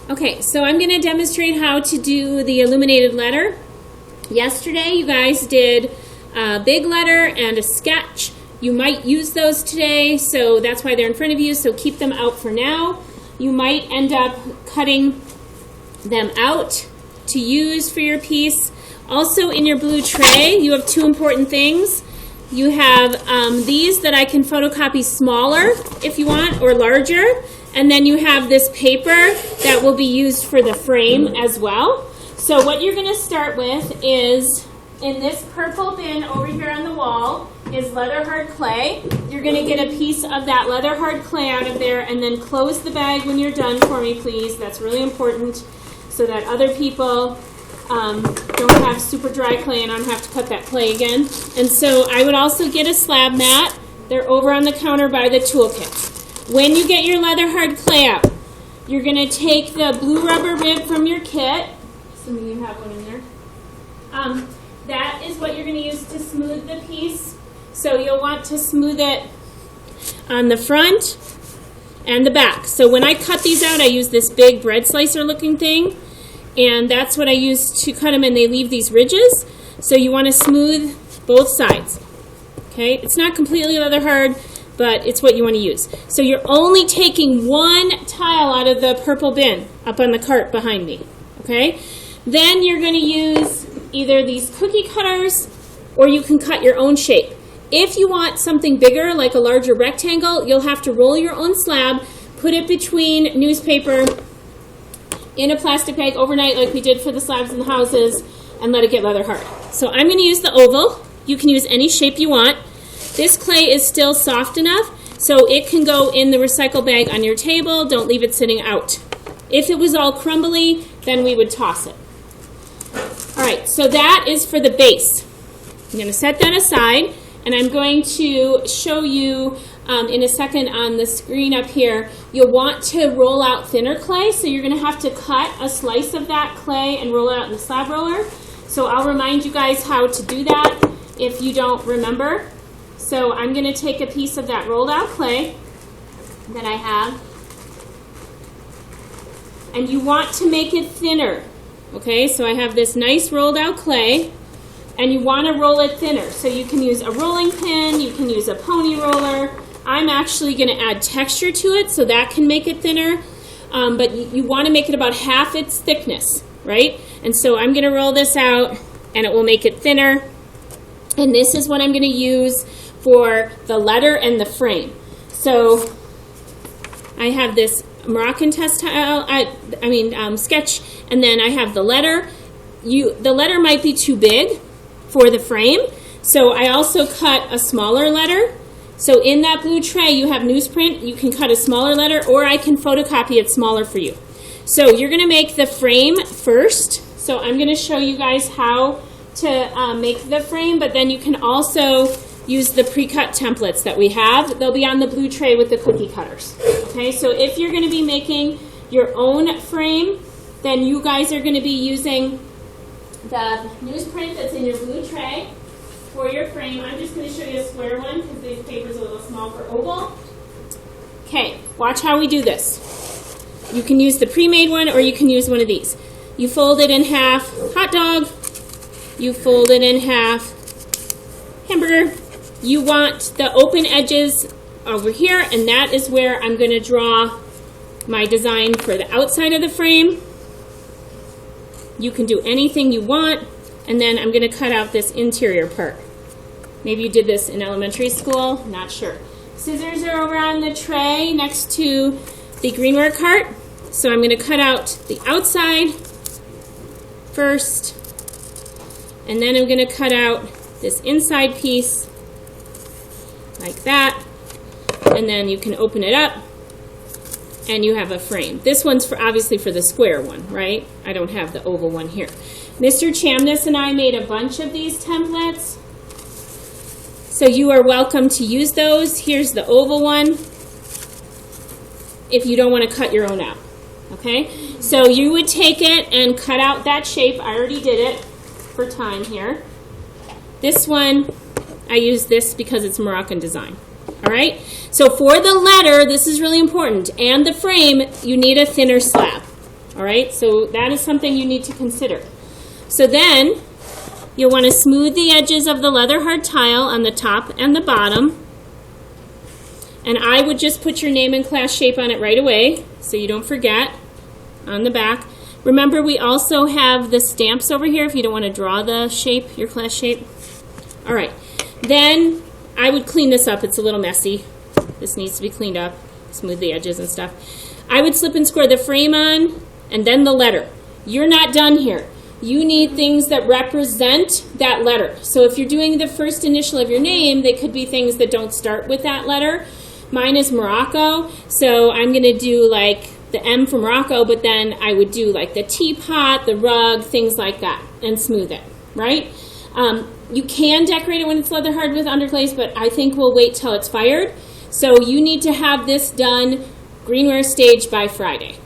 Okay, so I'm going to demonstrate how to do the illuminated letter. Yesterday you guys did a big letter and a sketch. You might use those today, so that's why they're in front of you, so keep them out for now. You might end up cutting them out to use for your piece. Also in your blue tray, you have two important things. You have these that I can photocopy smaller if you want, or larger. And then you have this paper that will be used for the frame as well. So what you're going to start with is, in this purple bin over here on the wall, is leather hard clay. You're going to get a piece of that leather hard clay out of there and then close the bag when you're done for me, please. That's really important so that other people don't have super dry clay and I don't have to cut that clay again. And so I would also get a slab mat. They're over on the counter by the toolkit. When you get your leather hard clay out, you're going to take the blue rubber rib from your kit. Some of you have one in there. That is what you're going to use to smooth the piece. So you'll want to smooth it on the front and the back. So when I cut these out, I use this big bread slicer looking thing. And that's what I use to cut them, and they leave these ridges. So you want to smooth both sides. Okay? It's not completely leather hard, but it's what you want to use. So you're only taking one tile out of the purple bin up on the cart behind me. Okay? Then you're going to use either these cookie cutters, or you can cut your own shape. If you want something bigger, like a larger rectangle, you'll have to roll your own slab, put it between newspaper in a plastic bag overnight like we did for the slabs in the houses, and let it get leather hard. So I'm going to use the oval. You can use any shape you want. This clay is still soft enough so it can go in the recycle bag on your table. Don't leave it sitting out. If it was all crumbly, then we would toss it. All right, so that is for the base. I'm going to set that aside, and I'm going to show you in a second on the screen up here. You'll want to roll out thinner clay, so you're going to have to cut a slice of that clay and roll it out in the slab roller. So I'll remind you guys how to do that if you don't remember. So I'm going to take a piece of that rolled out clay that I have, and you want to make it thinner. Okay, so I have this nice rolled out clay, and you want to roll it thinner. So you can use a rolling pin, you can use a pony roller. I'm actually going to add texture to it, so that can make it thinner. But you want to make it about half its thickness, right? And so I'm going to roll this out, and it will make it thinner. And this is what I'm going to use for the letter and the frame. So I have this Moroccan textile, sketch, and then I have the letter. The letter might be too big for the frame, so I also cut a smaller letter. So in that blue tray, you have newsprint. You can cut a smaller letter, or I can photocopy it smaller for you. So you're going to make the frame first. So I'm going to show you guys how to make the frame, but then you can also use the pre-cut templates that we have. They'll be on the blue tray with the cookie cutters. Okay, so if you're going to be making your own frame, then you guys are going to be using the newsprint that's in your blue tray for your frame. I'm just going to show you a square one because this paper's a little small for oval. Okay, watch how we do this. You can use the pre-made one, or you can use one of these. You fold it in half, hot dog. You fold it in half, hamburger. You want the open edges over here, and that is where I'm going to draw my design for the outside of the frame. You can do anything you want, and then I'm going to cut out this interior part. Maybe you did this in elementary school, not sure. Scissors are over on the tray next to the greenware cart. So I'm going to cut out the outside first, and then I'm going to cut out this inside piece like that, and then you can open it up and you have a frame. This one's obviously for the square one, right? I don't have the oval one here. Mr. Chamness and I made a bunch of these templates, so you are welcome to use those. Here's the oval one if you don't want to cut your own out. Okay, so you would take it and cut out that shape. I already did it for time here. This one, I use this because it's Moroccan design. All right, so for the letter, this is really important, and the frame, you need a thinner slab. All right, so that is something you need to consider. So then you'll want to smooth the edges of the leather hard tile on the top and the bottom. And I would just put your name and class shape on it right away so you don't forget on the back. Remember, we also have the stamps over here if you don't want to draw the shape, your class shape. All right, then I would clean this up. It's a little messy. This needs to be cleaned up, smooth the edges and stuff. I would slip and score the frame on and then the letter. You're not done here. You need things that represent that letter. So if you're doing the first initial of your name, they could be things that don't start with that letter. Mine is Morocco, so I'm going to do like the M for Morocco, but then I would do like the teapot, the rug, things like that, and smooth it, right? You can decorate it when it's leather hard with underglaze, but I think we'll wait till it's fired. So you need to have this done, Greenware stage, by Friday.